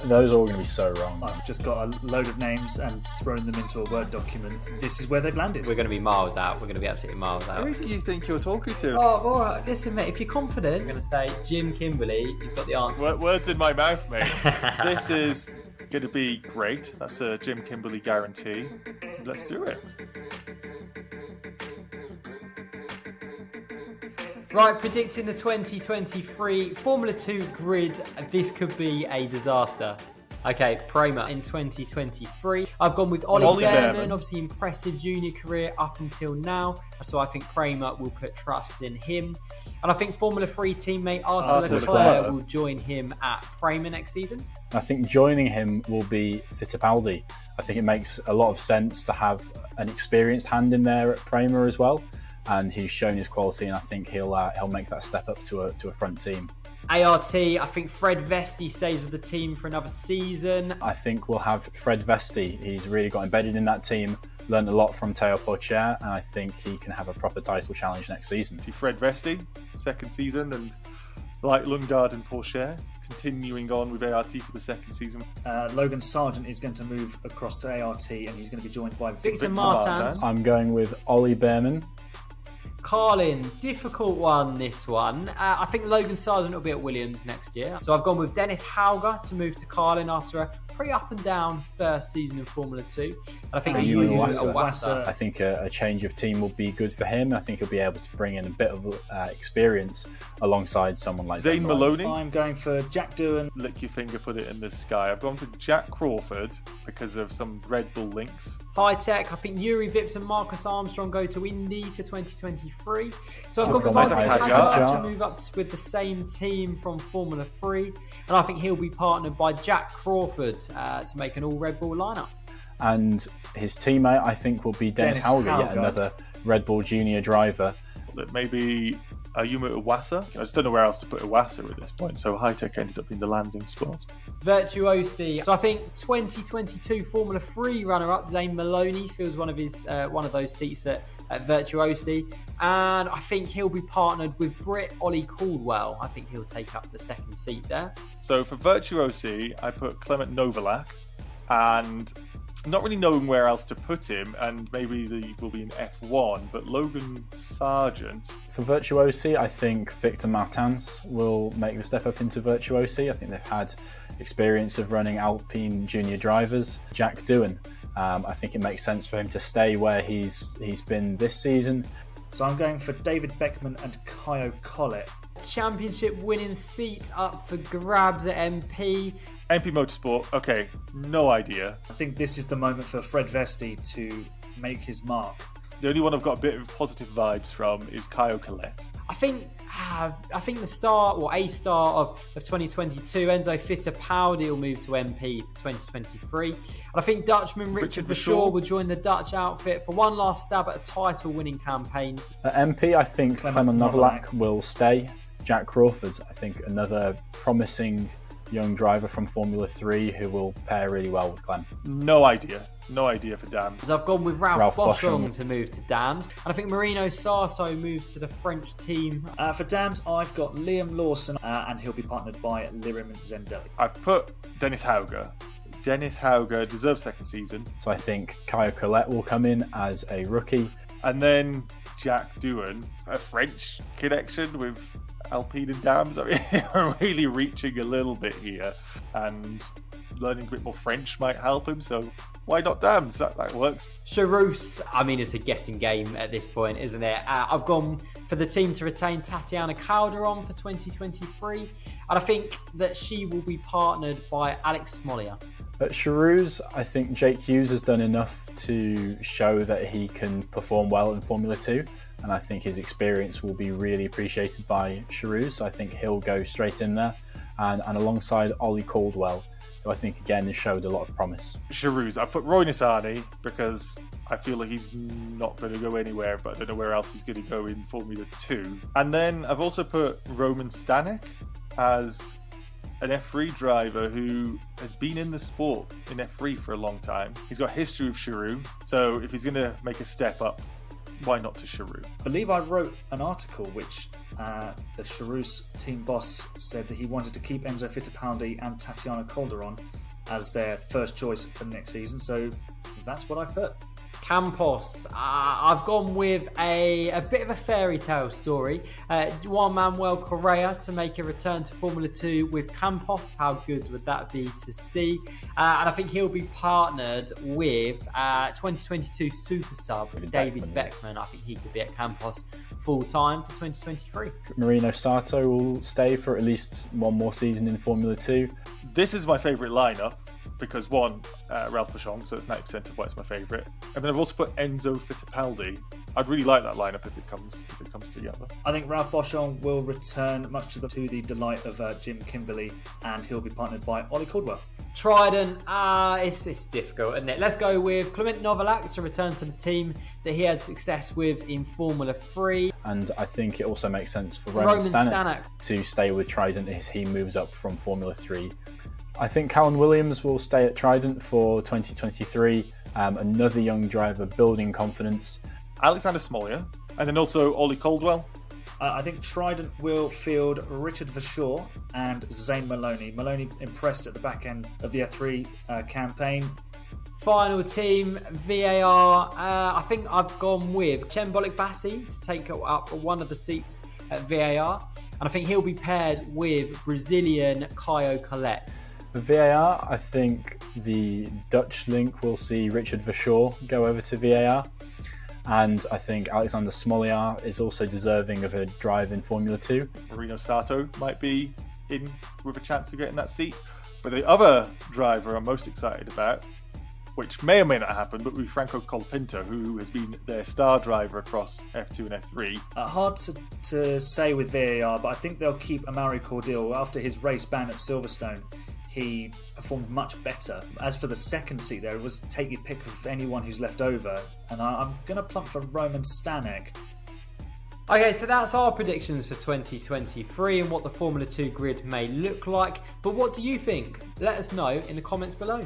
Those are all going to be so wrong. I've just got a load of names and thrown them into a Word document. This is where they've landed. We're going to be miles out. We're going to be absolutely miles out. Who do you think you're talking to? Oh, all right. Listen, mate, if you're confident, I'm going to say Jim Kimberley. He's got the answer. Words in my mouth, mate. This is going to be great. That's a Jim Kimberley guarantee. Let's do it. Right, predicting the 2023 Formula 2 grid. This could be a disaster. Okay, Prema in 2023. I've gone with Ollie Behrman. Obviously impressive junior career up until now. So I think Prema will put trust in him. And I think Formula 3 teammate Arthur Leclerc will join him at Prema next season. I think joining him will be Fittipaldi. I think it makes a lot of sense to have an experienced hand in there at Prema as well. And he's shown his quality, and I think he'll make that step up to a front team. ART, I think Fred Vesti stays with the team for another season. I think we'll have Fred Vesti. He's really got embedded in that team, learned a lot from Théo Pourchaire, and I think he can have a proper title challenge next season. See Fred Vesti, second season, and like Lundgaard and Pourchaire, continuing on with ART for the second season. Logan Sargent is going to move across to ART, and he's going to be joined by Victor Martin. I'm going with Ollie Behrman. Carlin, difficult one, this one. I think Logan Sargent will be at Williams next year. So I've gone with Dennis Hauger to move to Carlin after a pretty up and down first season in Formula 2. And I think I think a change of team will be good for him. I think he'll be able to bring in a bit of experience alongside someone like Zane Maloney. I'm going for Jack Doohan. Lick your finger, put it in the sky. I've gone for Jack Crawford because of some Red Bull links. High tech, I think Yuri Vips and Marcus Armstrong go to Indy for 2023. So I've got Martin Hadjar to move up with the same team from Formula 3. And I think he'll be partnered by Jack Crawford to make an all Red Bull lineup. And his teammate, I think, will be Dennis Hauger, yet another Red Bull junior driver. Maybe Ayumu Iwasa. I just don't know where else to put Iwasa at this point, so High Tech ended up in the landing spot. Virtuosi. So I think 2022 Formula 3 runner-up Zane Maloney fills one of those seats at Virtuosi, and I think he'll be partnered with Britt Ollie Caldwell. I think he'll take up the second seat there. So for Virtuosi, I put Clement Novalak, and not really knowing where else to put him, and maybe he will be in F1, but Logan Sargent. For Virtuosi, I think Victor Martins will make the step up into Virtuosi. I think they've had experience of running Alpine junior drivers. Jack Doohan, I think it makes sense for him to stay where he's been this season. So I'm going for David Beckman and Kaio Collet. Championship winning seat up for grabs at MP. MP Motorsport, okay, no idea. I think this is the moment for Fred Vesti to make his mark. The only one I've got a bit of positive vibes from is Kaio Collet. I think the start or a start of 2022, Enzo Fittipaldi will move to MP for 2023. And I think Dutchman Richard Verschoor will join the Dutch outfit for one last stab at a title-winning campaign. At MP, I think Clement Novalak will stay. Jack Crawford, I think another promising young driver from Formula 3 who will pair really well with Clem. No idea for Dams. So I've gone with Ralph Boschung to move to Dams. And I think Marino Sato moves to the French team. For Dams, I've got Liam Lawson, and he'll be partnered by Lirim Zendelli. I've put Dennis Hauger. Dennis Hauger deserves second season. So I think Kaio Collet will come in as a rookie. And then Jack Doohan, a French connection with Alpine and Dams. I mean, I'm really reaching a little bit here, and learning a bit more French might help him, so why not Dams? That works. Charouz, I mean, it's a guessing game at this point, isn't it? I've gone for the team to retain Tatiana Calderon for 2023, and I think that she will be partnered by Alex Smolia. At Charouz, I think Jake Hughes has done enough to show that he can perform well in Formula 2, and I think his experience will be really appreciated by Charouz, so I think he'll go straight in there, and alongside Ollie Caldwell, who I think again has showed a lot of promise. Charouz, I put Roy Nissany because I feel like he's not going to go anywhere, but I don't know where else he's going to go in Formula 2. And then I've also put Roman Stanek as an F3 driver who has been in the sport in F3 for a long time. He's got a history with Charouz, so if he's going to make a step up why not to Charoux? I believe I wrote an article which the Charoux team boss said that he wanted to keep Enzo Fittipaldi and Tatiana Calderon as their first choice for next season, so that's what I put. Campos. I've gone with a bit of a fairy tale story. Juan Manuel Correa to make a return to Formula 2 with Campos. How good would that be to see? And I think he'll be partnered with 2022 super sub David Beckman. I think he could be at Campos full time for 2023. Marino Sato will stay for at least one more season in Formula 2. This is my favourite lineup because one, Ralph Boschung, so it's 90% of why it's my favourite. And then I've also put Enzo Fittipaldi. I'd really like that lineup if it comes together. I think Ralph Boschung will return much to the delight of Jim Kimberley, and he'll be partnered by Ollie Caldwell. Trident, it's difficult, isn't it? Let's go with Clement Novalak to return to the team that he had success with in Formula 3. And I think it also makes sense for Roman Stanek to stay with Trident as he moves up from Formula 3. I think Callan Williams will stay at Trident for 2023. Another young driver building confidence. Alexander Smolia, and then also Ollie Caldwell. I think Trident will field Richard Verschoor and Zane Maloney. Maloney impressed at the back end of the F3 campaign. Final team, VAR. I think I've gone with Chen Bolik Bassi to take up one of the seats at VAR. And I think he'll be paired with Brazilian Caio Collet. VAR, I think the Dutch link will see Richard Verschoor go over to VAR. And I think Alexander Smolyar is also deserving of a drive in Formula 2. Marino Sato might be in with a chance to get in that seat. But the other driver I'm most excited about, which may or may not happen, but with Franco Colapinto, who has been their star driver across F2 and F3. Hard to say with VAR, but I think they'll keep Amaury Cordial. After his race ban at Silverstone, he performed much better. As for the second seat there, it was take your pick of anyone who's left over, and I'm going to plump for Roman Stanek. Okay, so that's our predictions for 2023 and what the Formula 2 grid may look like. But what do you think? Let us know in the comments below.